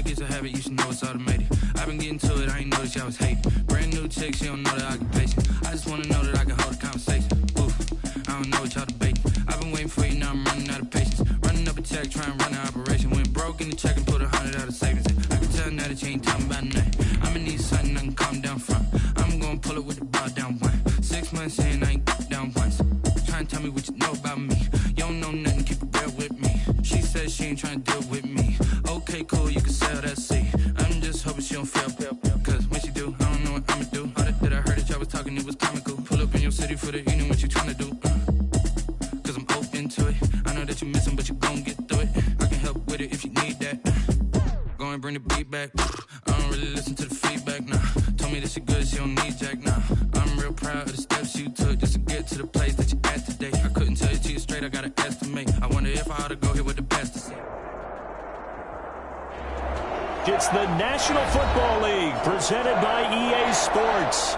piece of habit, you should know it's automated. I've been getting to it, I ain't noticed y'all was hating. Brand new chick, she don't know the occupation. I just wanna know that I can hold a conversation. Oof, I don't know what y'all debating. I've been waiting for you, now I'm running out of patience. Running up a check, trying to run an operation. Went broke in the check and put 100 out of savings. I can tell now that you ain't talking about nothing. I'ma need something I can calm down from. I'm gonna pull it with the bar down one. 6 months in, I ain't down once. Trying to tell me what you know about me. You don't know nothing, keep it real with me. She said she ain't trying to deal with me. Okay, cool, you can sell that seat. I'm just hoping she don't fail. Cause when she do, I don't know what I'ma do. All that I heard that y'all was talking, it was comical. Pull up in your city for the evening, what you trying to do? Cause I'm open to it. I know that you missing, but you gon' get through it. I can help with it if you need that. Go and bring the beat back. I don't really listen to the feedback, nah. Told me that she good, she don't need jack, nah. I'm real proud of the steps you took just to get to the place that you at today. I couldn't tell you to you straight, I gotta estimate. I wonder if I ought to go here with the pastor say. It's the National Football League presented by EA Sports.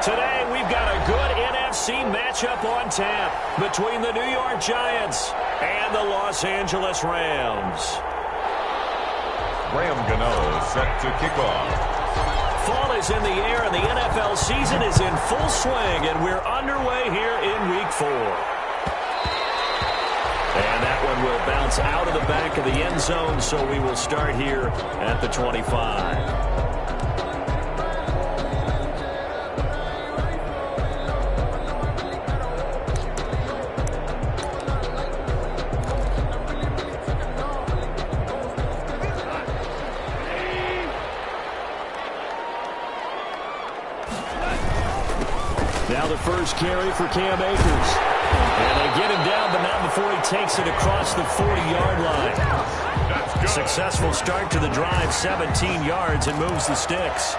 Today we've got a good NFC matchup on tap between the New York Giants and the Los Angeles Rams. Graham Gano set to kick off. Fall is in the air and the NFL season is in full swing, and we're underway here in Week 4. And that one will bounce out of the back of the end zone, so we will start here at the 25. Now the first carry for Cam Akers. And they get him down, but not before he takes it across the 40-yard line. Successful start to the drive, 17 yards, and moves the sticks.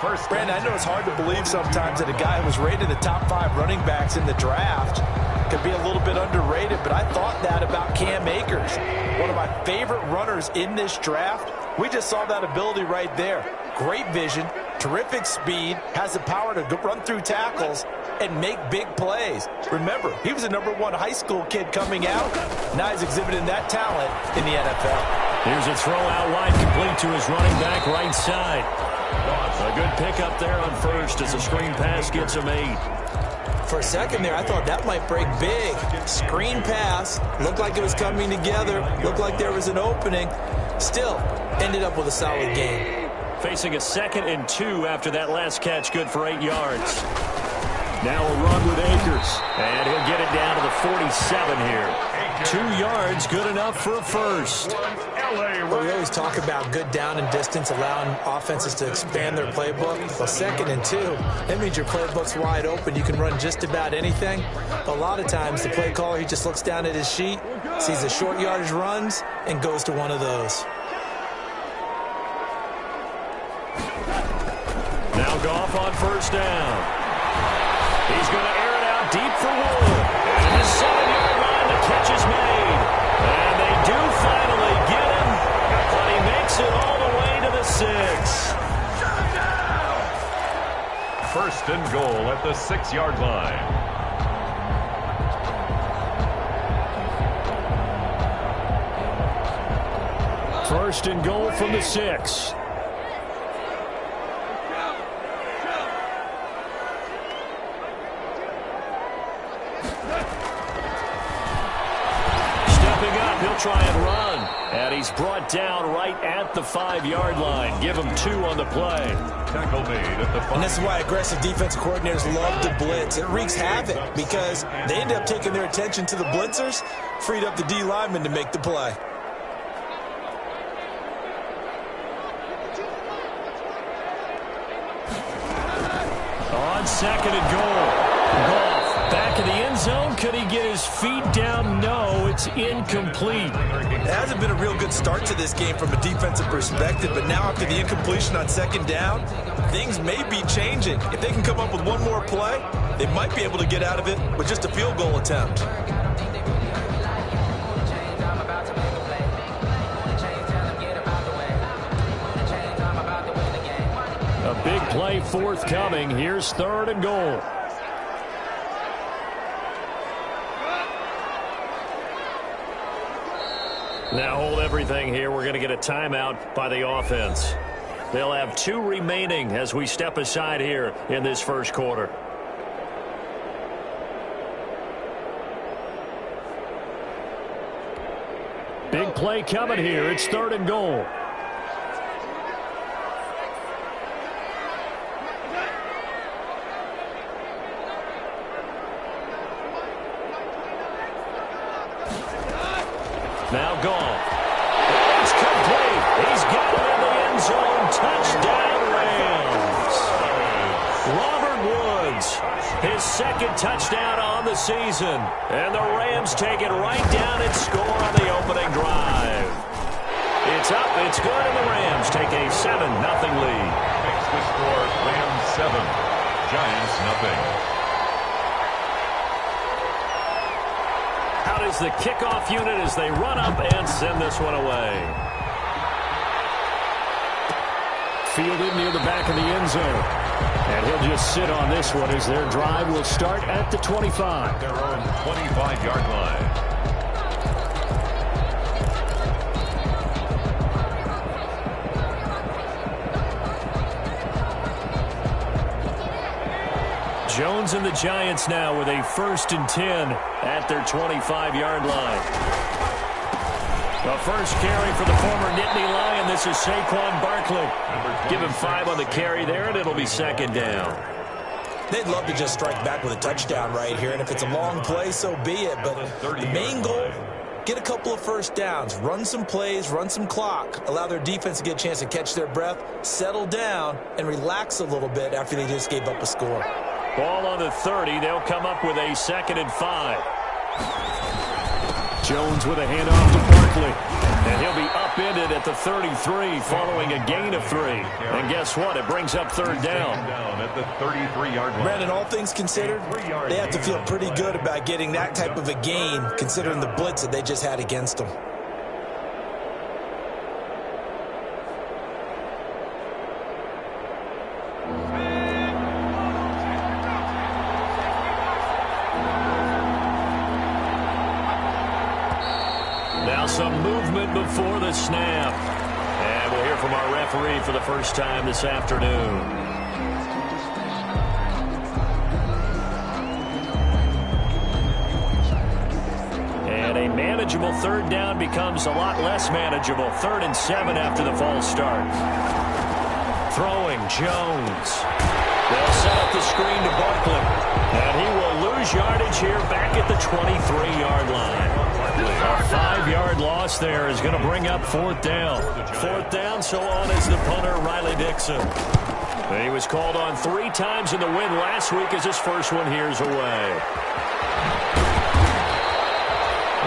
First, Brandon, I know it's hard to believe sometimes that a guy who was rated in the top 5 running backs in the draft could be a little bit underrated, but I thought that about Cam Akers. One of my favorite runners in this draft. We just saw that ability right there. Great vision, terrific speed, has the power to run through tackles and make big plays. Remember, he was a #1 high school kid coming out. Now he's exhibiting that talent in the NFL. Here's a throw out wide, complete to his running back right side. A good pickup there on first as a screen pass gets him 8. For a second there, I thought that might break big. Screen pass, looked like it was coming together, looked like there was an opening. Still, ended up with a solid game. Facing a 2nd and 2 after that last catch, good for 8 yards. Now a run with Akers, and he'll get it down to the 47 here. 2 yards, good enough for a first. Well, we always talk about good down and distance, allowing offenses to expand their playbook. Well, 2nd and 2, that means your playbook's wide open. You can run just about anything. A lot of times, the play caller, he just looks down at his sheet, sees the short yardage runs, and goes to one of those. Now Goff on first down. He's going to air it out deep for Wood. And his 7-yard line, the catch is made. And they do finally get him, but he makes it all the way to the 6. First and goal at the 6-yard line. First and goal from the 6. He'll try and run, and he's brought down right at the 5-yard line. Give him 2 on the play. Tackle made at the 5. And this is why aggressive defensive coordinators love to blitz. It wreaks havoc because they end up taking their attention to the blitzers, freed up the D lineman to make the play. On 2nd and goal. Goff back in the end zone. Could he get his feet down? No, it's incomplete. It hasn't been a real good start to this game from a defensive perspective, but now after the incompletion on 2nd down, things may be changing. If they can come up with one more play, they might be able to get out of it with just a field goal attempt. A big play forthcoming. Here's 3rd and goal. Now hold everything here. We're going to get a timeout by the offense. They'll have 2 remaining as we step aside here in this first quarter. Big play coming here. It's 3rd and goal. Now gone. It's complete. He's got it in the end zone. Touchdown, Rams. Robert Woods, his 2nd touchdown on the season. And the Rams take it right down and score on the opening drive. It's up, it's good, and the Rams take a 7-0 lead. Makes the score Rams 7, Giants nothing. Out is the kickoff unit as they run up and send this one away. Fielded near the back of the end zone. And he'll just sit on this one as their drive will start at the 25. Their own 25-yard line. Jones and the Giants now with a 1st and 10 at their 25-yard line. The first carry for the former Nittany Lion. This is Saquon Barkley. Give him 5 on the carry there, and it'll be 2nd down. They'd love to just strike back with a touchdown right here, and if it's a long play, so be it. But the main goal, get a couple of first downs, run some plays, run some clock, allow their defense to get a chance to catch their breath, settle down, and relax a little bit after they just gave up a score. Ball on the 30. They'll come up with a 2nd and 5. Jones with a handoff to Barkley. And he'll be upended at the 33 following a gain of 3. And guess what? It brings up 3rd down. At the 33-yard line. Brandon, all things considered, they have to feel pretty good about getting that type of a gain considering the blitz that they just had against them. Now some movement before the snap. And we'll hear from our referee for the first time this afternoon. And a manageable 3rd down becomes a lot less manageable. 3rd and 7 after the false start. Throwing Jones. They'll set up the screen to Barkley. And he will lose yardage here back at the 23-yard line. A 5-yard loss there is going to bring up 4th down. 4th down, so on is the punter, Riley Dixon. And he was called on 3 times in the win last week as his first one here's away.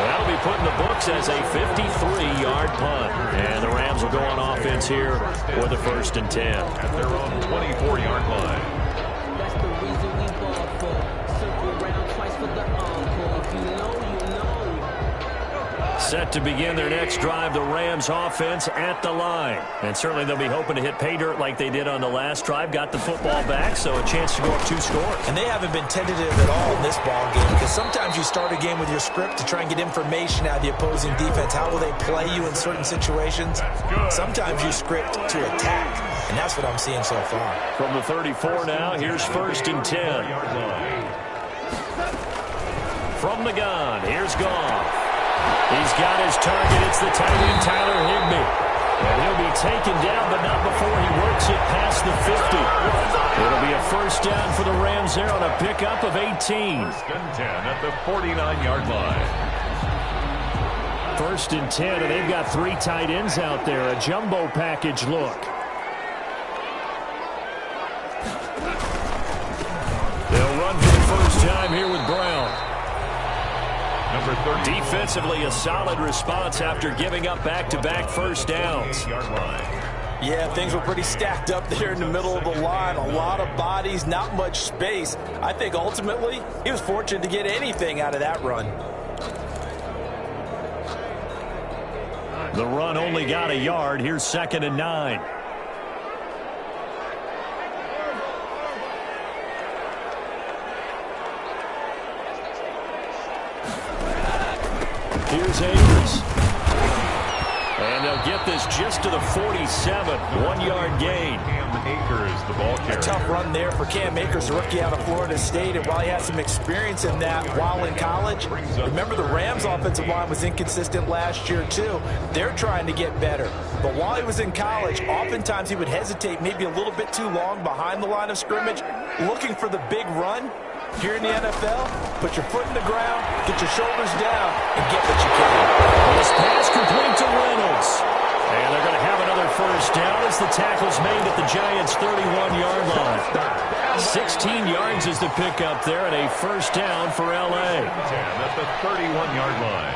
That'll be put in the books as a 53-yard punt. And the Rams will go on offense here with a 1st and 10. At their own 24-yard line. That's the reason we ball for. Circle round twice for the encore. If you know, you know. Set to begin their next drive, the Rams offense at the line. And certainly they'll be hoping to hit pay dirt like they did on the last drive. Got the football back, so a chance to go up 2 scores. And they haven't been tentative at all in this ball game because sometimes you start a game with your script to try and get information out of the opposing defense. How will they play you in certain situations? Sometimes you script to attack, and that's what I'm seeing so far. From the 34 now, here's 1st and 10. From the gun, here's Goff. He's got his target. It's the tight end, Tyler Higbee. And he'll be taken down, but not before he works it past the 50. It'll be a 1st down for the Rams there on a pickup of 18. 1st and 10 at the 49-yard line. 1st and 10, and they've got 3 tight ends out there. A jumbo package look. They'll run for the first time here with Brown. Number 30. Defensively, a solid response after giving up back-to-back 1st downs. Yeah, things were pretty stacked up there in the middle of the line. A lot of bodies, not much space. I think ultimately he was fortunate to get anything out of that run. The run only got a yard. Here's 2nd and 9. Here's Akers. And they'll get this just to the 47. 1-yard gain. Cam Akers, the ball carrier. A tough run there for Cam Akers, a rookie out of Florida State. And while he had some experience in that while in college, remember the Rams' offensive line was inconsistent last year too. They're trying to get better. But while he was in college, oftentimes he would hesitate maybe a little bit too long behind the line of scrimmage, looking for the big run. Here in the NFL, put your foot in the ground, get your shoulders down, and get what you can. This pass complete to Reynolds. And they're going to have another first down as the tackle's made at the Giants' 31-yard line. 16 yards is the pickup there, and a first down for L.A. At the 31-yard line.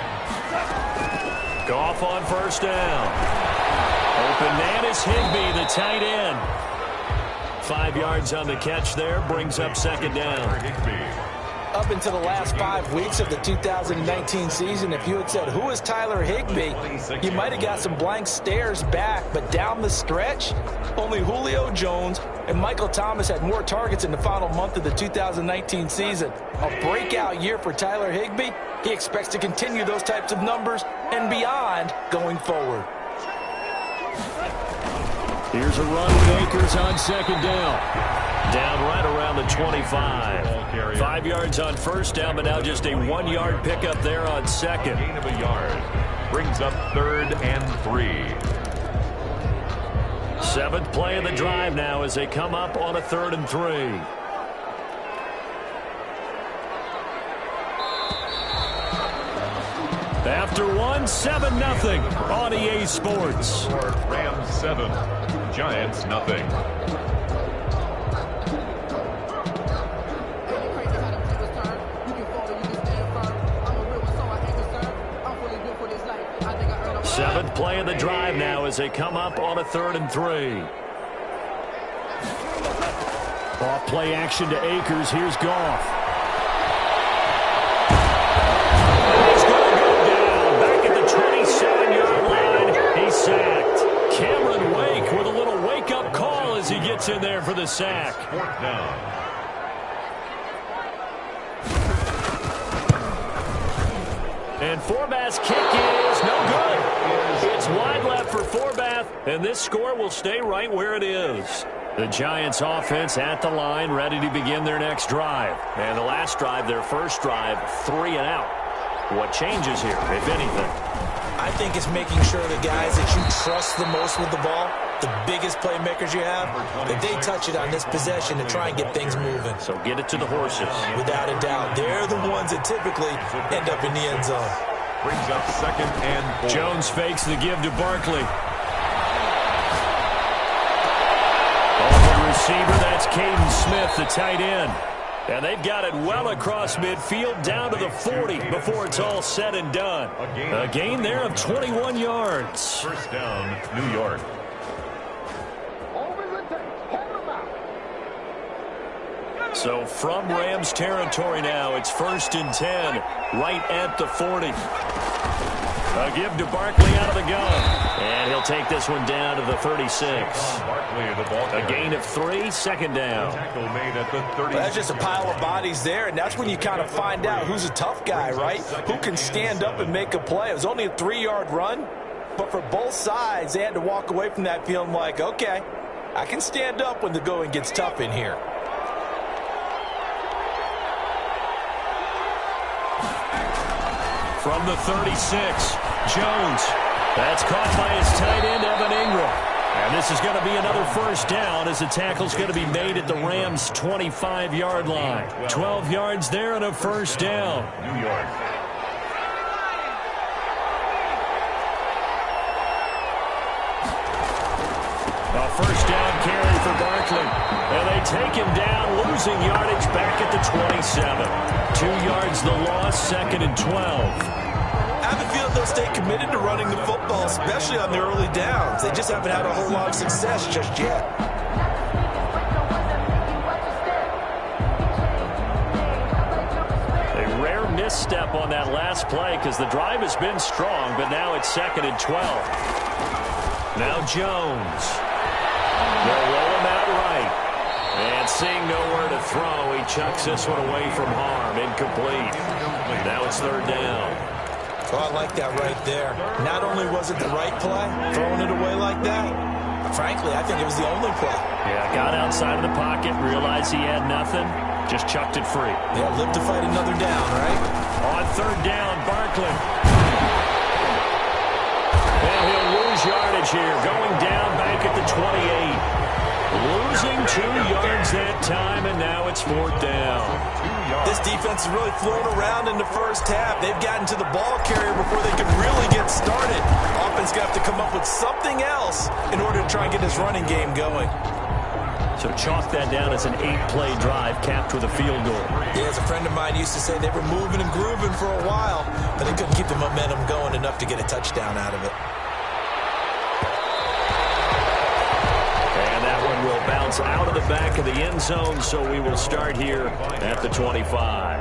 Goff on first down. Open man is Higbee, the tight end. 5 yards on the catch there, brings up second down. Up into the last 5 weeks of the 2019 season, if you had said, who is Tyler Higbee, you might have got some blank stares back. But down the stretch, only Julio Jones and Michael Thomas had more targets in the final month of the 2019 season. A breakout year for Tyler Higbee. He expects to continue those types of numbers and beyond going forward. Here's a run with Akers on second down. Down right around the 25. 5 yards on first down, but now just a 1-yard pickup there on second. Gain of a yard. Brings up 3rd and 3. 7th play of the drive now as they come up on a 3rd and 3. After 7-0 on EA Sports. Rams 7, Giants nothing. Seventh play of the drive now as they come up on a 3rd and 3. Off play action to Akers. Here's Goff. He's going to go down back at the 27-yard line. He's sacked. Cameron Wake with a little wake-up call as he gets in there for the sack. 4th down. And Forbath's kick is no good. It's wide left for Forbath, and this score will stay right where it is. The Giants offense at the line, ready to begin their next drive. And the last drive, their first drive, 3 and out. What changes here, if anything? I think it's making sure the guys that you trust the most with the ball, the biggest playmakers you have, that they touch it on this possession to try and get things moving. So get it to the horses. Without a doubt. They're the ones that typically end up in the end zone. Brings up 2nd and 4. Jones fakes the give to Barkley. Open receiver, that's Caden Smith, the tight end. And they've got it well across midfield down to the 40 before it's all said and done. A gain there of 21 yards. First down, New York. So from Rams territory now, it's 1st and 10, right at the 40. A give to Barkley out of the gun. And he'll take this one down to the 36. Barkley, the ball A gain of 3, 2nd down. Tackle made at the 30. That's just a pile of bodies there, and that's when you kind of find out who's a tough guy, right? Who can stand up and make a play. It was only a 3-yard run, but for both sides, they had to walk away from that feeling like, okay, I can stand up when the going gets tough in here. From the 36, Jones. That's caught by his tight end, Evan Ingram. And this is going to be another first down as the tackle's going to be made at the Rams' 25-yard line. 12 yards there and a first down. New York. A first down carry for Barkley. And they take him down, losing yardage back at the 27. 2 yards the loss, 2nd and 12. I have a feeling they'll stay committed to running the football, especially on the early downs. They just haven't had a whole lot of success just yet. A rare misstep on that last play because the drive has been strong, but now it's 2nd and 12. Now Jones. They'll roll him out right. And seeing nowhere to throw, he chucks this one away from harm. Incomplete. Now it's 3rd down. Oh, I like that right there. Not only was it the right play, throwing it away like that, frankly, I think it was the only play. Yeah, got outside of the pocket, realized he had nothing, just chucked it free. Yeah, live to fight another down, right? On third down, Barkley. And he'll lose yardage here, going down back at the 28. Losing 2 yards that time, and now it's fourth down. This defense has really flown around in the first half. They've gotten to the ball carrier before they could really get started. Offense got to come up with something else in order to try and get this running game going. So chalk that down as an 8-play drive capped with a field goal. Yeah, as a friend of mine used to say, they were moving and grooving for a while, but they couldn't keep the momentum going enough to get a touchdown out of it. Will bounce out of the back of the end zone, so we will start here at the 25.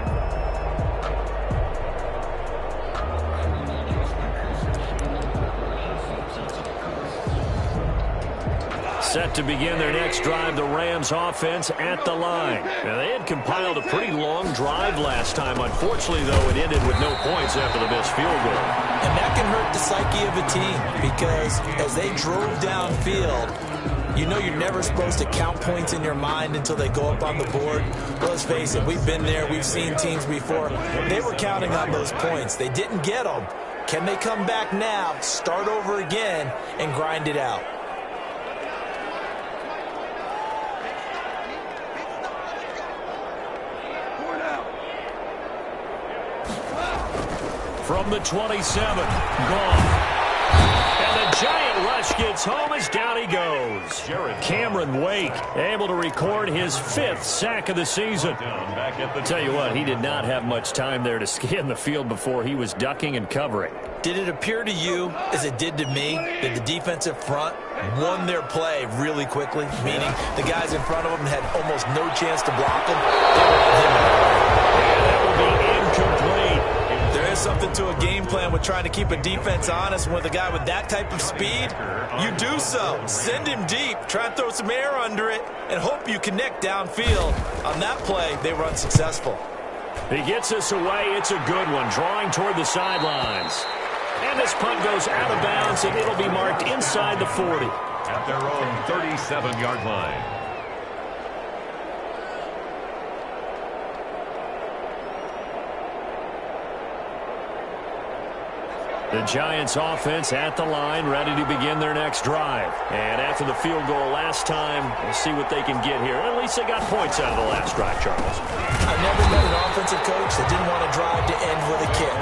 Set to begin their next drive, the Rams offense at the line. Now, they had compiled a pretty long drive last time. Unfortunately, though, it ended with no points after the missed field goal. And that can hurt the psyche of a team because as they drove downfield, you know you're never supposed to count points in your mind until they go up on the board. Well, let's face it, we've been there. We've seen teams before. They were counting on those points. They didn't get them. Can they come back now, start over again, and grind it out? From the 27, gone. And the giant rush gets home as down he goes. Cameron Wake able to record his 5th sack of the season. Tell you what, he did not have much time there to scan the field before he was ducking and covering. Did it appear to you, as it did to me, that the defensive front won their play really quickly? Meaning the guys in front of them had almost no chance to block them. That will be incomplete. There is something to a game plan with trying to keep a defense honest. With a guy with that type of speed, you do so. Send him deep, try and throw some air under it, and hope you connect downfield. On that play, they were unsuccessful. He gets us away. It's a good one, drawing toward the sidelines. And this punt goes out of bounds, and it'll be marked inside the 40. At their own 37-yard line. The Giants offense at the line, ready to begin their next drive. And after the field goal last time, we'll see what they can get here. At least they got points out of the last drive, Charles. I've never met an offensive coach that didn't want to drive to end with a kick.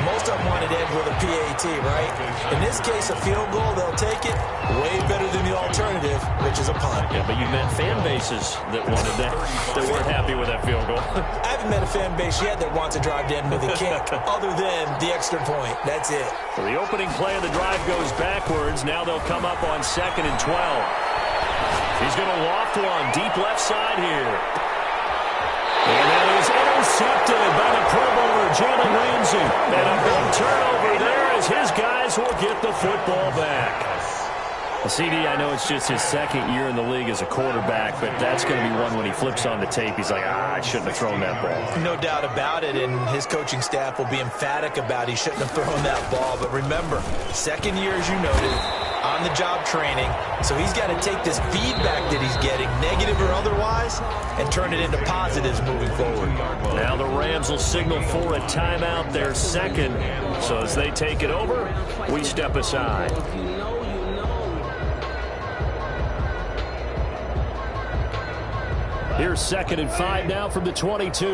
Most of them wanted to end with a PAT, right? In this case, a field goal, they'll take it way better than the alternative, which is a punt. Yeah, but you've met fan bases that wanted that weren't happy with that field goal. I haven't met a fan base yet that wants to drive to end with a kick, other than the extra point. That's it. So the opening play of the drive goes backwards. Now they'll come up on 2nd and 12. He's going to loft one deep left side here. And that is intercepted by the Pro Bowler, Jalen Ramsey. And a big turnover there as his guys will get the football back. Well, CD, I know it's just his 2nd year in the league as a quarterback, but that's going to be one when he flips on the tape. He's like, I shouldn't have thrown that ball. No doubt about it, and his coaching staff will be emphatic about he shouldn't have thrown that ball. But remember, 2nd year, as you noted, on-the-job training, so he's got to take this feedback that he's getting, negative or otherwise, and turn it into positives moving forward. Now the Rams will signal for a timeout, their 2nd. So as they take it over, we step aside. Here's 2nd and 5 now from the 22.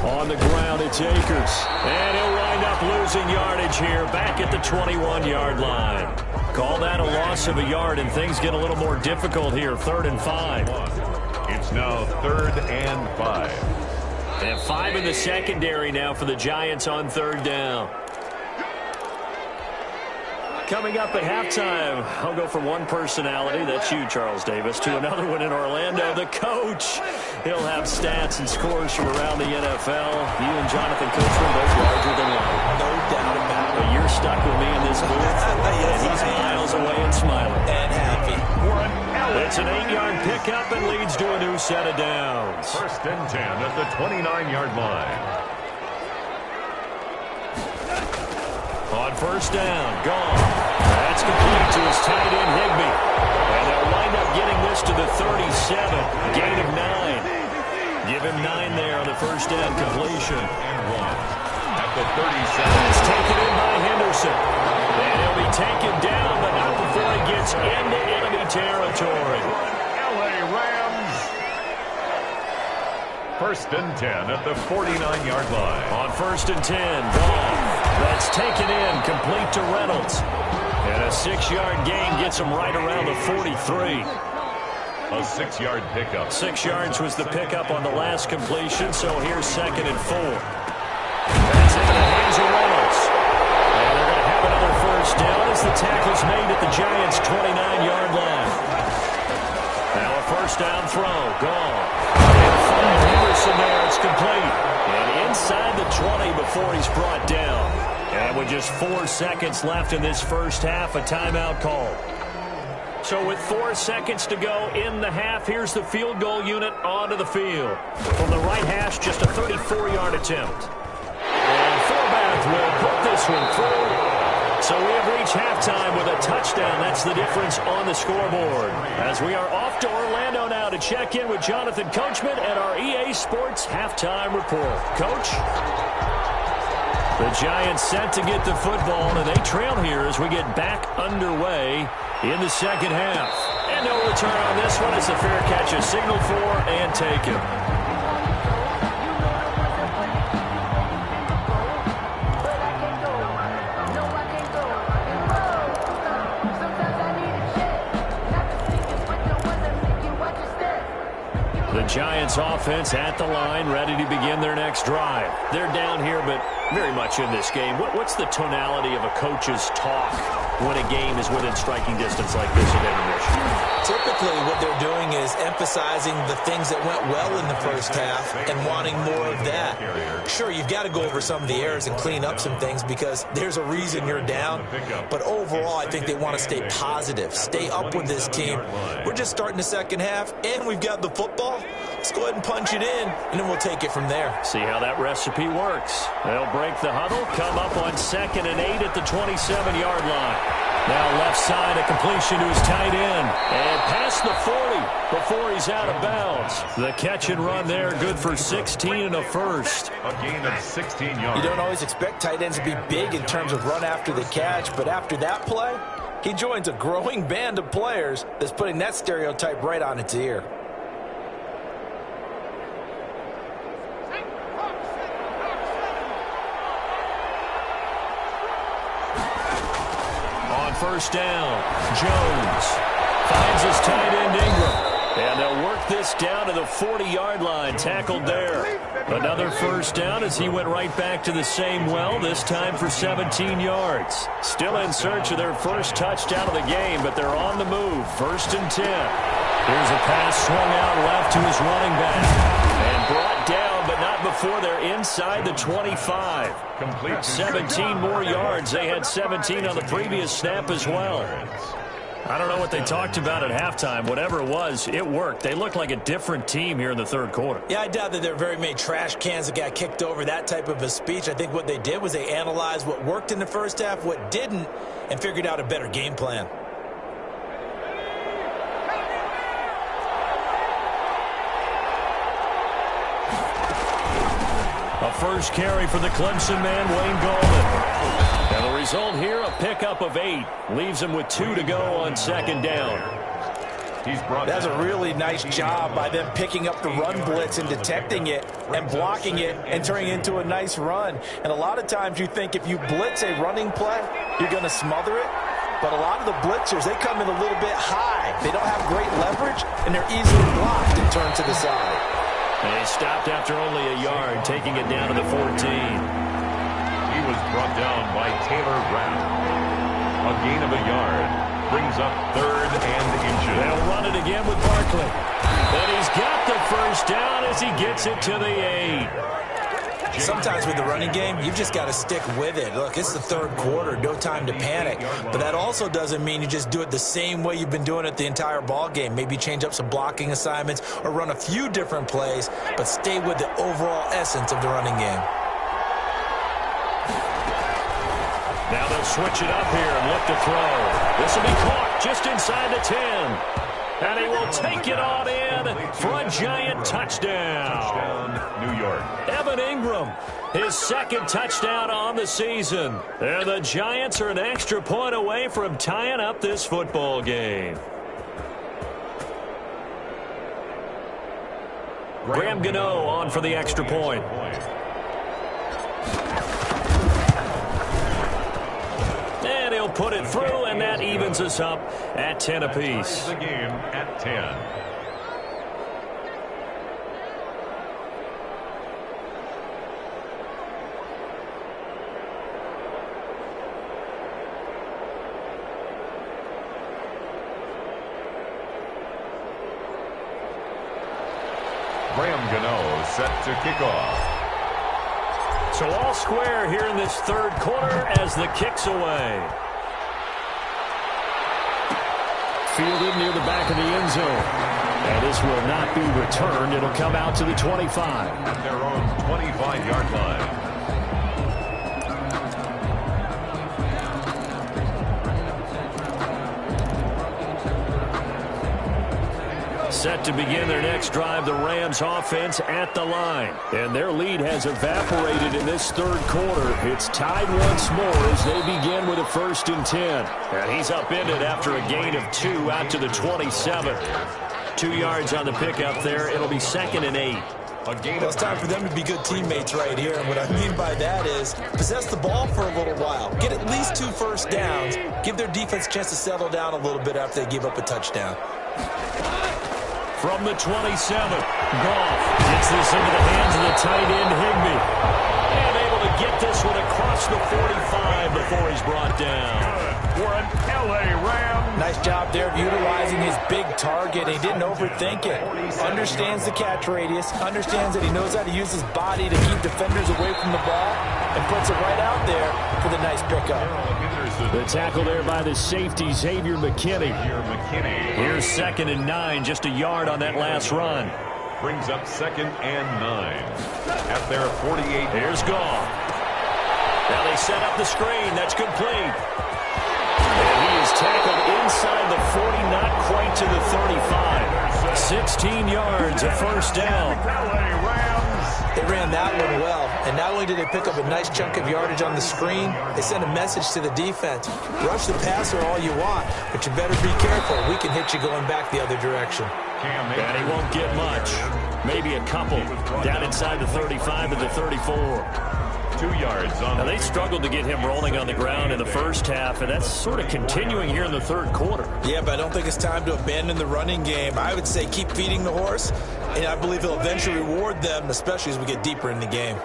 On the ground, it's Akers. And he'll wind up losing yardage here back at the 21-yard line. Call that a loss of a yard, and things get a little more difficult here. 3rd and 5. It's now 3rd and 5. And 5 in the secondary now for the Giants on 3rd down. Coming up at halftime, I'll go from one personality, that's you, Charles Davis, to another one in Orlando, the coach. He'll have stats and scores from around the NFL. You and Jonathan Coachman both larger than life. No doubt about it. But you're stuck with me in this booth, and he's miles away and smiling. And happy. It's an 8-yard pickup and leads to a new set of downs. 1st and 10 at the 29-yard line. On 1st down, gone. That's complete to his tight end, Higbee. And they'll wind up getting this to the 37. Gain of 9. Give him 9 there on the 1st down completion. And 1 at the 37. It's taken in by Henderson. And he'll be taken down, but not before he gets into enemy territory. LA Rams. 1st and 10 at the 49-yard line. On 1st and 10, Goff. That's taken in, complete to Reynolds. And a 6-yard gain gets him right around the 43. A 6-yard pickup. 6 yards was the pickup on the last completion, so here's 2nd and 4. That's into the hands of Reynolds. And they're going to have another 1st down as the tackle's made at the Giants' 29-yard line. Now a 1st down throw, gone. And from Henderson there, it's complete. And inside the 20 before he's brought down. And with just 4 seconds left in this first half, a timeout call. So with 4 seconds to go in the half, here's the field goal unit onto the field. From the right hash, just a 34-yard attempt. And Forbath will put this one through. So we have reached halftime with a touchdown. That's the difference on the scoreboard. As we are off to Orlando now to check in with Jonathan Coachman and our EA Sports halftime report. Coach? The Giants set to get the football, and they trail here as we get back underway in the second half. And no return on this one. It's a fair catch, a signal for, and taken. The Giants offense at the line, ready to begin their next drive. They're down here, but very much in this game. What's the tonality of a coach's talk when a game is within striking distance like this at intermission? Typically, what they're doing is emphasizing the things that went well in the first half and wanting more of that. Sure, you've got to go over some of the errors and clean up some things because there's a reason you're down. But overall, I think they want to stay positive, stay up with this team. We're just starting the second half, and we've got the football. Let's go ahead and punch it in, and then we'll take it from there. See how that recipe works. They'll break the huddle, come up on 2nd and 8 at the 27-yard line. Now left side, a completion to his tight end. And past the 40 before he's out of bounds. The catch and run there, good for 16 and a first. A gain of 16 yards. You don't always expect tight ends to be big in terms of run after the catch, but after that play, he joins a growing band of players that's putting that stereotype right on its ear. First down, Jones finds his tight end Ingram. And they'll work this down to the 40-yard line, tackled there. Another first down as he went right back to the same well, this time for 17 yards. Still in search of their first touchdown of the game, but they're on the move, 1st and 10. Here's a pass swung out left to his running back. And brought down, but not before they're inside the 25. Complete 17 more yards. They had 17 on the previous snap as well. I don't know what they talked about at halftime. Whatever it was, it worked. They looked like a different team here in the third quarter. Yeah, I doubt that there are very many trash cans that got kicked over, that type of a speech. I think what they did was they analyzed what worked in the first half, what didn't, and figured out a better game plan. A first carry for the Clemson man, Wayne Gallman. And the result here, a pickup of 8. Leaves him with 2 to go on 2nd down. That's a really nice job by them picking up the run blitz and detecting it and blocking it and turning it into a nice run. And a lot of times you think if you blitz a running play, you're going to smother it. But a lot of the blitzers, they come in a little bit high. They don't have great leverage, and they're easily blocked and turned to the side. And he stopped after only a yard, taking it down to the 14. He was brought down by Taylor Rapp. A gain of a yard brings up 3rd and inches. They'll run it again with Barkley. And he's got the first down as he gets it to the 8. Sometimes with the running game, you've just got to stick with it. Look, it's the third quarter, no time to panic. But that also doesn't mean you just do it the same way you've been doing it the entire ball game. Maybe change up some blocking assignments or run a few different plays, but stay with the overall essence of the running game. Now they'll switch it up here and look to throw. This will be caught just inside the 10. And he will take it on in for a Giant touchdown. New York. Evan Ingram, his second touchdown on the season. And the Giants are an extra point away from tying up this football game. Graham Gano on for the extra point. And he'll put it through, and that evens us up at 10 apiece. The game at 10. Graham Gano set to kick off. So all square here in this third quarter as the kick's away. Fielded near the back of the end zone. And this will not be returned. It'll come out to the 25. At their own 25-yard line. Set to begin their next drive, the Rams offense at the line. And their lead has evaporated in this third quarter. It's tied once more as they begin with a 1st and 10. And he's upended after a gain of 2 out to the 27. 2 yards on the pickup there. It'll be 2nd and 8. Well, it's time for them to be good teammates right here. And what I mean by that is possess the ball for a little while. Get at least 2 first downs. Give their defense a chance to settle down a little bit after they give up a touchdown. From the 27, Goff gets this into the hands of the tight end, Higbee. And able to get this one across the 45 before he's brought down. For an L.A. Rams. Nice job there of utilizing his big target. He didn't overthink it. Understands the catch radius. Understands that he knows how to use his body to keep defenders away from the ball. And puts it right out there for the nice pickup. The tackle there by the safety, Xavier McKinney. Here's 2nd and 9, just a yard on that last run. Brings up 2nd and 9. At their 48. Here's Goff. Now they set up the screen. That's complete. And he is tackled inside the 40, not quite to the 35. 16 yards, a 1st down. They ran that one well, and not only did they pick up a nice chunk of yardage on the screen, they sent a message to the defense. Rush the passer all you want, but you better be careful. We can hit you going back the other direction. And he won't get much. Maybe a couple down inside the 35 to the 34. 2 yards on. Now, they struggled to get him rolling on the ground in the first half, and that's sort of continuing here in the third quarter. Yeah, but I don't think it's time to abandon the running game. I would say keep feeding the horse, and I believe he'll eventually reward them, especially as we get deeper in the game.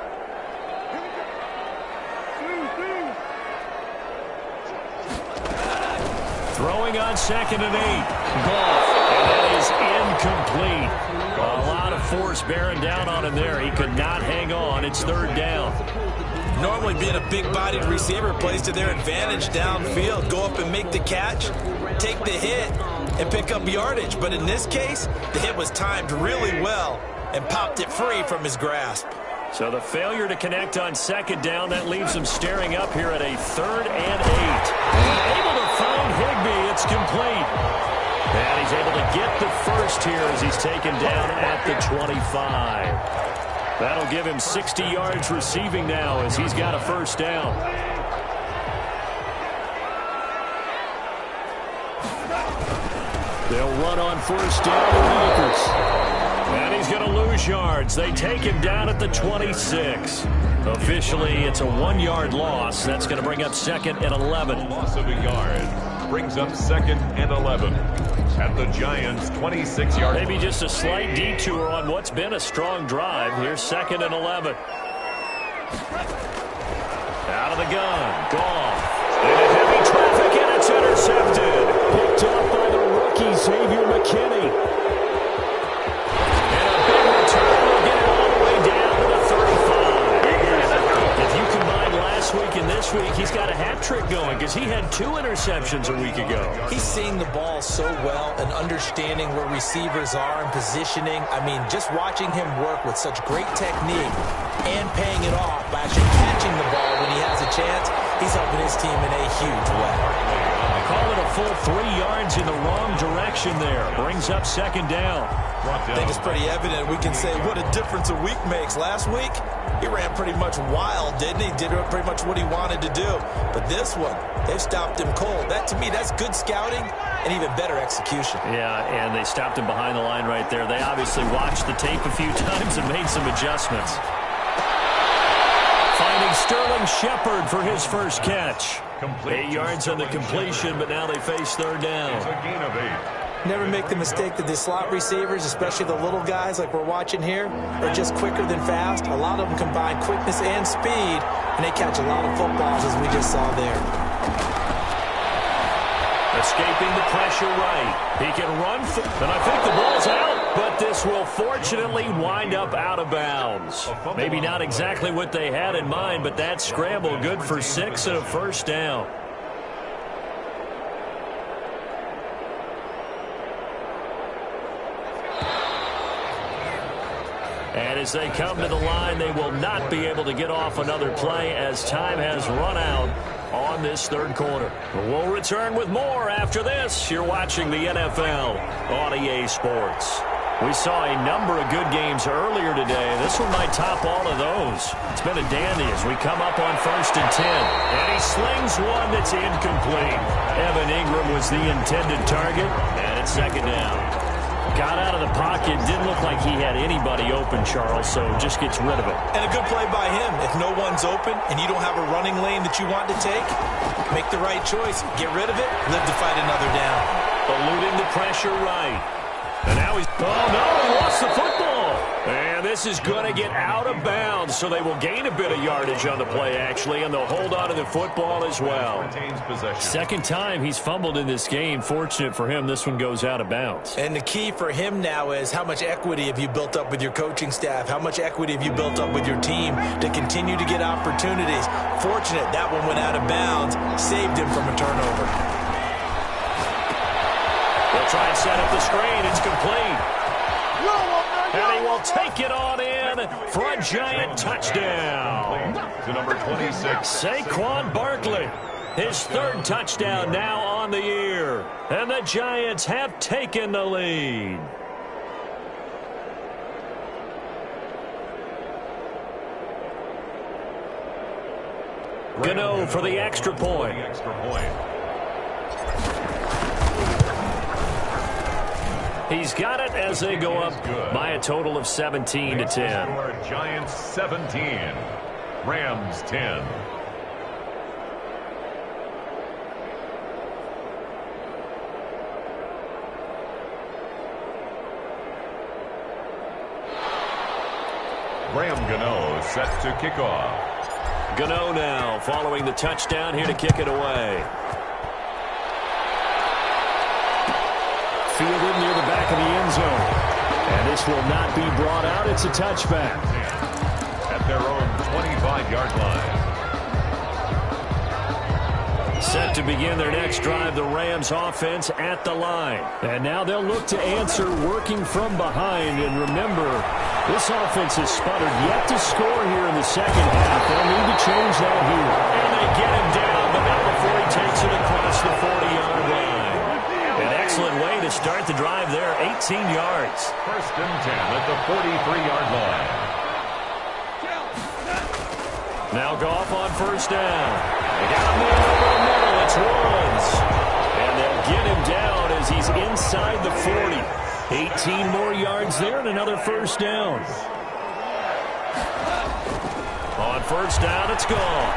Throwing on 2nd and 8. Goff, and that is incomplete. A lot of force bearing down on him there. He could not hang on. It's 3rd down. Normally being a big-bodied receiver plays to their advantage downfield. Go up and make the catch, take the hit, and pick up yardage. But in this case, the hit was timed really well and popped it free from his grasp. So the failure to connect on 2nd down, that leaves him staring up here at a 3rd and 8. Able to find Higbee. It's complete. And he's able to get the first here as he's taken down at the 25. That'll give him 60 yards receiving now as he's got a 1st down. They'll run on 1st down with Akers. And he's going to lose yards. They take him down at the 26. Officially, it's a 1-yard loss. That's going to bring up 2nd and 11. Loss of a yard brings up 2nd and 11. At the Giants' 26-yard. Maybe just a slight detour on what's been a strong drive. Here's 2nd and 11. Out of the gun. Goff. Into heavy traffic, and it's intercepted. Picked up by the rookie, Xavier McKinney. And a big return will get it all the way down to the 35. and this week he's got a hat trick going because he had 2 interceptions a week ago. He's seeing the ball so well and understanding where receivers are and positioning. I mean, just watching him work with such great technique and paying it off by actually catching the ball when he has a chance, he's helping his team in a huge way. Call it a full 3 yards in the wrong direction there. Brings up second down. I think it's pretty evident. We can say what a difference a week makes. Last week, he ran pretty much wild, didn't he? Did pretty much what he wanted to do. But this one, they've stopped him cold. That, to me, that's good scouting and even better execution. Yeah, and they stopped him behind the line right there. They obviously watched the tape a few times and made some adjustments. Finding Sterling Shepard for his first catch. 8 yards on the completion, but now they face third down. It's a gain of 8. Never make the mistake that the slot receivers, especially the little guys like we're watching here, are just quicker than fast. A lot of them combine quickness and speed, and they catch a lot of footballs, as we just saw there. Escaping the pressure right. He can run, and I think the ball's out, but this will fortunately wind up out of bounds. Maybe not exactly what they had in mind, but that scramble good for 6 and a first down. And as they come to the line, they will not be able to get off another play as time has run out on this third quarter. We'll return with more after this. You're watching the NFL on EA Sports. We saw a number of good games earlier today. This one might top all of those. It's been a dandy as we come up on 1st and 10. And he slings one that's incomplete. Evan Ingram was the intended target, and it's second down. Got out of the pocket, didn't look like he had anybody open, Charles, so just gets rid of it. And a good play by him. If no one's open and you don't have a running lane that you want to take, make the right choice. Get rid of it, live to fight another down. Eluding the pressure right. And now he's... Oh, no, he lost the football. And this is going to get out of bounds, so they will gain a bit of yardage on the play, actually, and they'll hold on to the football as well. Second time he's fumbled in this game. Fortunate for him, this one goes out of bounds. And the key for him now is how much equity have you built up with your coaching staff? How much equity have you built up with your team to continue to get opportunities? Fortunate that one went out of bounds, saved him from a turnover. They'll try and set up the screen. It's complete. And he will take it on in for a giant touchdown. To number 26. Saquon Barkley. His third touchdown now on the year. And the Giants have taken the lead. Gano for the extra point. He's got it as they go up by a total of 17 to 10. Giants 17, Rams 10. Graham Gano set to kick off. Gano now following the touchdown here to kick it away. Fielded near the back of the end zone. And this will not be brought out. It's a touchback. At their own 25-yard line. Set to begin their next drive, the Rams offense at the line. And now they'll look to answer working from behind. And remember, this offense has sputtered yet to score here in the second half. They'll need to change that here. And they get him down, but not before he takes it across the 40-yard line. An excellent way to start the drive there, 18 yards. 1st and 10 at the 43-yard line. Now Goff on first down. They got him in over the middle. It's Woods. And they'll get him down as he's inside the 40. 18 more yards there and another first down. On first down, it's gone.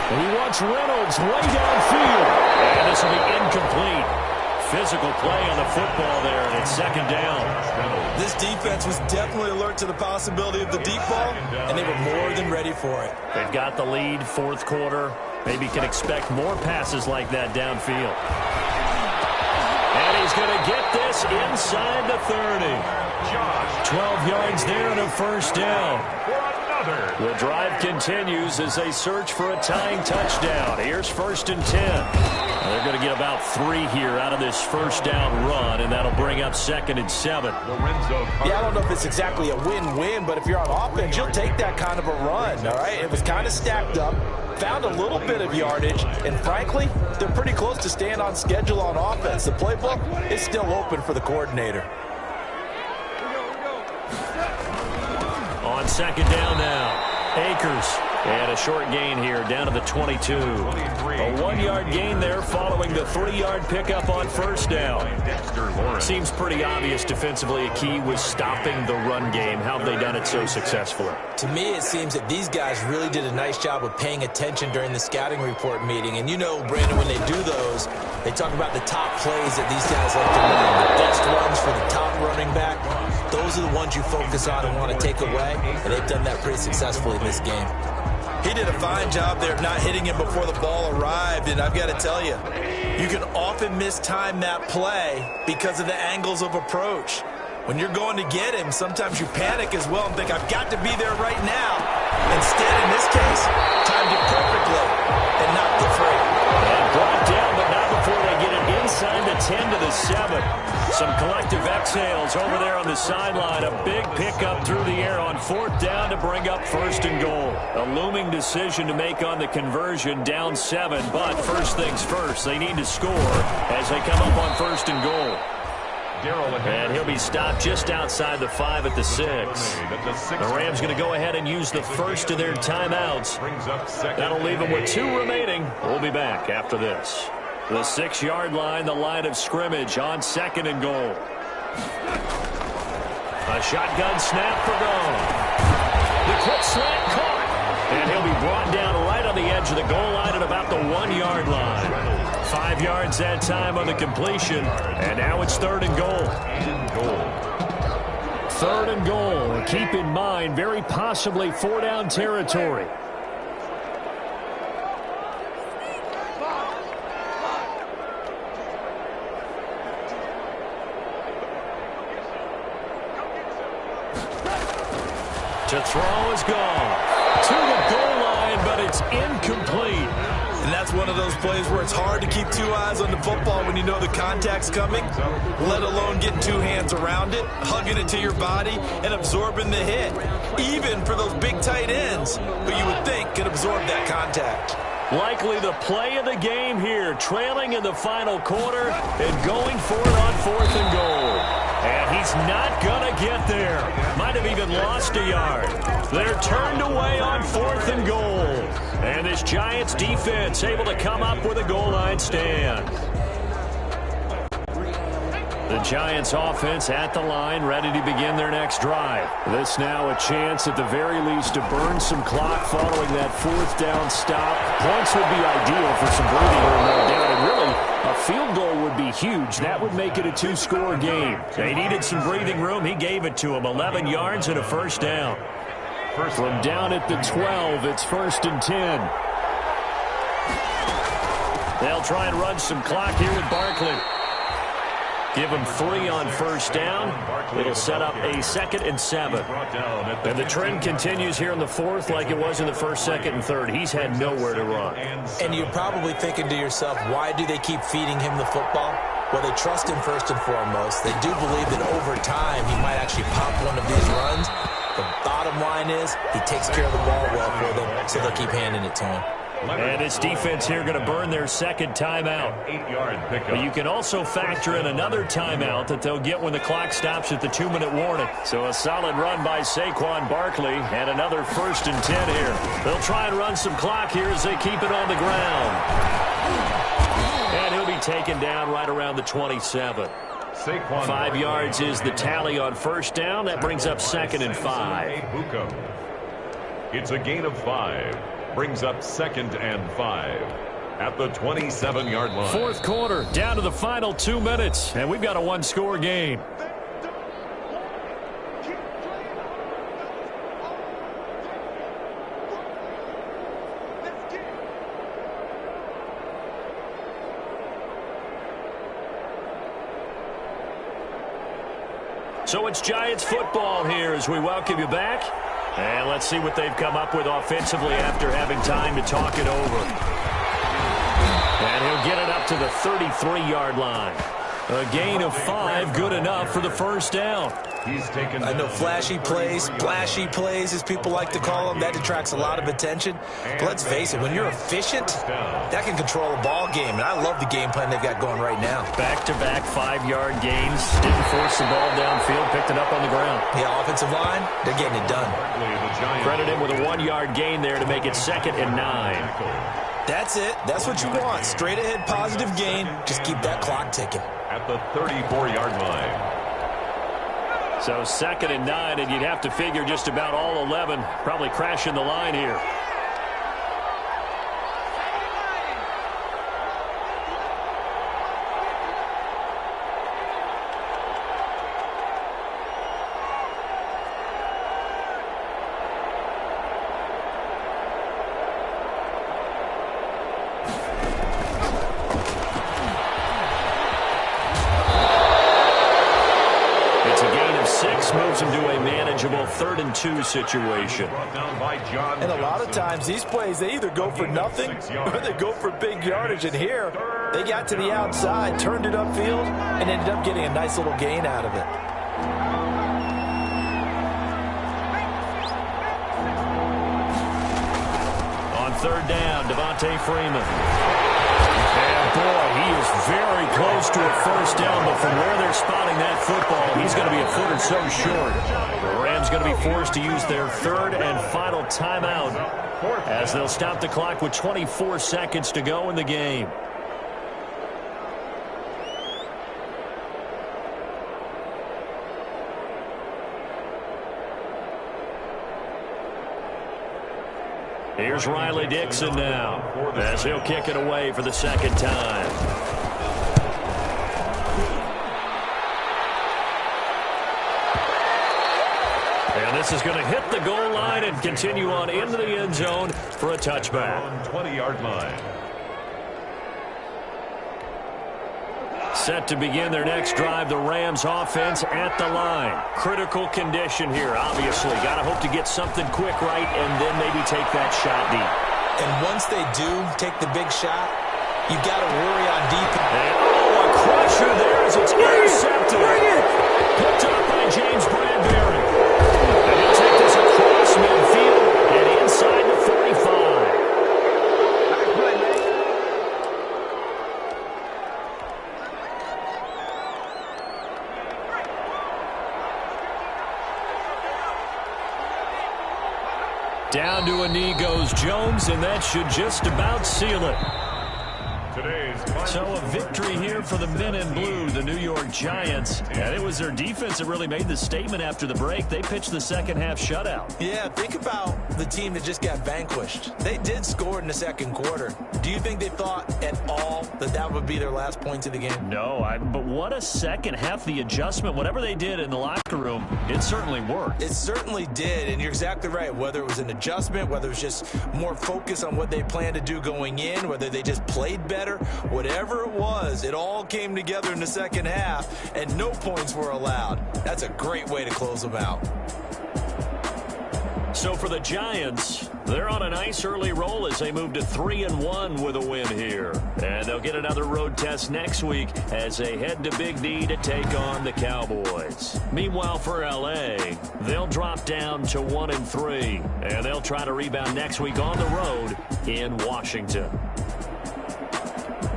He wants Reynolds way downfield. And this will be incomplete. Physical play on the football there, and it's second down. This defense was definitely alert to the possibility of the deep ball, and they were more than ready for it. They've got the lead, fourth quarter. Maybe can expect more passes like that downfield. And he's going to get this inside the 30. 12 yards there and a first down. another. The drive continues as they search for a tying touchdown. Here's 1st and 10. They're going to get about 3 here out of this first down run, and that'll bring up 2nd and 7. Yeah, I don't know if it's exactly a win-win, but if you're on offense, you'll take that kind of a run, all right? It was kind of stacked up, found a little bit of yardage, and frankly, they're pretty close to staying on schedule on offense. The playbook is still open for the coordinator. On 2nd down now, Akers. And a short gain here down to the 22. A 1-yard gain there following the 3-yard pickup on 1st down. Seems pretty obvious defensively a key was stopping the run game. How have they done it so successfully? To me, it seems that these guys really did a nice job of paying attention during the scouting report meeting. And you know, Brandon, when they do those, they talk about the top plays that these guys like to run. The best runs for the top running back. Those are the ones you focus on and want to take away. And they've done that pretty successfully in this game. He did a fine job there of not hitting him before the ball arrived, and I've got to tell you, you can often mistime that play because of the angles of approach. When you're going to get him, sometimes you panic as well and think, I've got to be there right now. Instead, in this case, timed it perfectly and knocked it free. And brought down, but not before they get it inside the 10 to the 7. Some collective exhales over there on the sideline. A big pickup through the air on 4th down to bring up 1st and goal. A looming decision to make on the conversion, down 7. But first things first, they need to score as they come up on 1st and goal. And he'll be stopped just outside the 5 at the 6. The Rams going to go ahead and use the first of their timeouts. That'll leave them with 2 remaining. We'll be back after this. The 6-yard line, the line of scrimmage on 2nd and goal. A shotgun snap for goal. The quick slant caught. And he'll be brought down right on the edge of the goal line at about the 1-yard line. 5 yards that time on the completion. And now it's 3rd and goal. 3rd and goal. Keep in mind, very possibly 4-down territory. To throw is gone. To the goal line, but it's incomplete. And that's one of those plays where it's hard to keep 2 eyes on the football when you know the contact's coming, let alone getting 2 hands around it, hugging it to your body, and absorbing the hit. Even for those big tight ends who you would think could absorb that contact. Likely the play of the game here, trailing in the final quarter and going for it on 4th and goal. And he's not going to get there. Might have even lost a yard. They're turned away on 4th and goal. And this Giants defense able to come up with a goal line stand. The Giants offense at the line, ready to begin their next drive. This now a chance at the very least to burn some clock following that 4th down stop. Points would be ideal for some breathing room, no doubt. And really, a field goal would be huge. That would make it a 2-score game. They needed some breathing room. He gave it to them. 11 yards and a 1st down. From down at the 12, it's 1st and 10. They'll try and run some clock here with Barkley. Give him 3 on 1st down. It'll set up a 2nd and 7. And the trend continues here in the 4th like it was in the 1st, 2nd, and 3rd. He's had nowhere to run. And you're probably thinking to yourself, why do they keep feeding him the football? Well, they trust him first and foremost. They do believe that over time he might actually pop one of these runs. The bottom line is he takes care of the ball well for them, so they'll keep handing it to him. And this defense here going to burn their 2nd timeout. 8-yard pickup. But you can also factor in another timeout that they'll get when the clock stops at the 2-minute warning. So a solid run by Saquon Barkley and another 1st and 10 here. They'll try and run some clock here as they keep it on the ground. And he'll be taken down right around the 27. 5 yards is the tally on 1st down. That brings up 2nd and 5. It's a gain of 5. Brings up 2nd and 5 at the 27-yard line. 4th quarter, down to the final 2 minutes, and we've got a 1-score game. So it's Giants football here as we welcome you back. And let's see what they've come up with offensively after having time to talk it over. And he'll get it up to the 33-yard line. A gain of 5, good enough for the first down. He's taken. I know flashy plays, splashy plays, as people like to call them, that attracts a lot of attention. But let's face it, when you're efficient, that can control a ball game. And I love the game plan they've got going right now. Back-to-back 5-yard gains. Didn't force the ball downfield, picked it up on the ground. Yeah, offensive line, they're getting it done. Credit him with a 1-yard gain there to make it 2nd and 9. That's it. That's what you want. Straight ahead positive gain. Just keep that clock ticking. At the 34-yard line. So 2nd and 9, and you'd have to figure just about all 11 probably crashing the line here. Moves him to a manageable 3rd and 2 situation. And a lot of times these plays, they either go for nothing or they go for big yardage. And here, they got to the outside, turned it upfield, and ended up getting a nice little gain out of it. On 3rd down, Devontae Freeman. And boy, he is very close to a first down, but from where they're spotting that football, he's going to be a foot or so short. The Rams going to be forced to use their 3rd and final timeout as they'll stop the clock with 24 seconds to go in the game. Here's Riley Dixon now as he'll kick it away for the 2nd time. And this is going to hit the goal line and continue on into the end zone for a touchback. On 20-yard line. Set to begin their next drive, the Rams offense at the line. Critical condition here, obviously. Got to hope to get something quick right and then maybe take that shot deep. And once they do take the big shot, you've got to worry on defense. And, a crusher there as it's intercepted. Picked up by James Bradbury. And he'll take this across midfield and inside the 45. Down to a knee goes Jones, and that should just about seal it. So a victory here for the men in blue, the New York Giants. And it was their defense that really made the statement after the break. They pitched the second half shutout. Yeah, think about the team that just got vanquished. They did score in the 2nd quarter. Do you think they thought at all that that would be their last points of the game? No, but what a second half. The adjustment, whatever they did in the locker room, it certainly worked. It certainly did, and you're exactly right. Whether it was an adjustment, whether it was just more focus on what they planned to do going in, whether they just played better, whatever it was, it all came together in the 2nd half, and no points were allowed. That's a great way to close them out. So for the Giants, they're on a nice early roll as they move to 3-1 with a win here. And they'll get another road test next week as they head to Big D to take on the Cowboys. Meanwhile, for L.A., they'll drop down to 1-3, and they'll try to rebound next week on the road in Washington.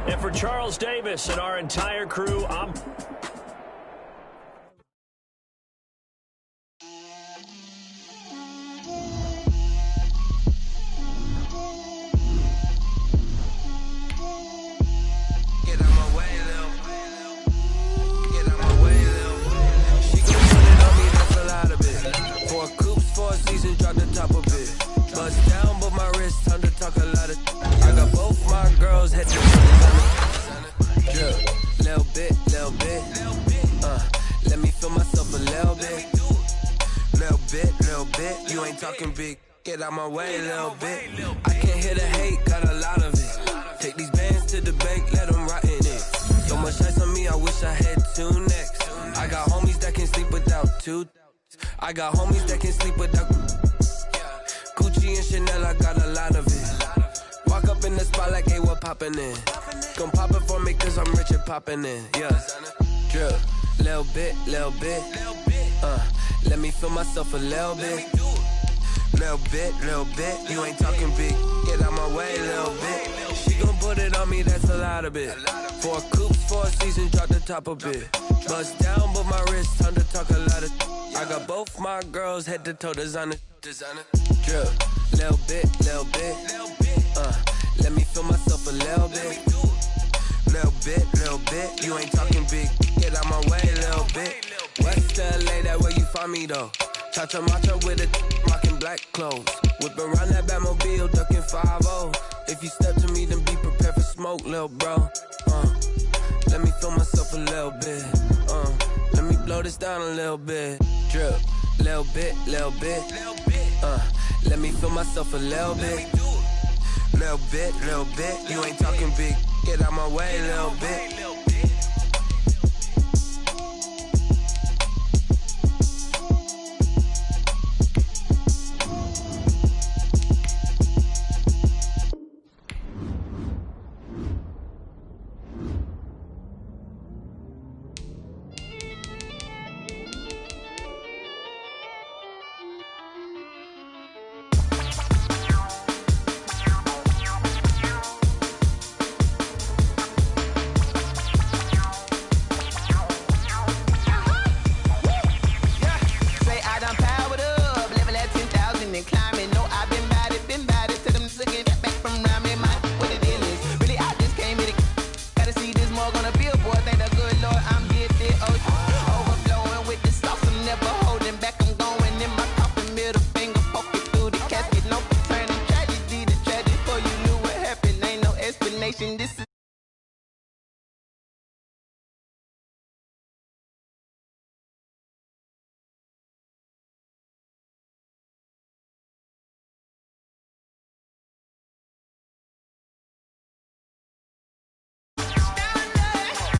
And for Charles Davis and our entire crew, I'm... Get out my way a little bit. I can't hear the hate, got a lot of it. Take these bands to the bank, let them rot in it. So much ice on me, I wish I had 2 necks. I got homies that can sleep without 2. I got homies that can sleep without. Gucci and Chanel, I got a lot of it. Walk up in the spot like, hey, what poppin' in? Gon' pop it for me cause I'm rich and poppin' in, yeah. Drip, little bit, let me feel myself a little bit. Little bit, you ain't talking big. Get out my way, little bit. She gon' put it on me, that's a lot of it. 4 coops, 4 seasons, drop the top a bit. Bust down, but my wrist, time to talk a lot of. I got both my girls, head to toe designer. Drip, little bit, let me feel myself a little bit. Little bit, you ain't talking big. Get out my way, little bit. West LA, that where you find me though. Cha-cha matcha with a rockin' black clothes. Whip around that Batmobile, ducking 5-0. If you step to me, then be prepared for smoke, lil' bro. Let me feel myself a little bit. Let me blow this down a little bit. Drip, little bit. Let me feel myself a little bit. Little bit, you ain't talking big. Get out my way, little bit. This is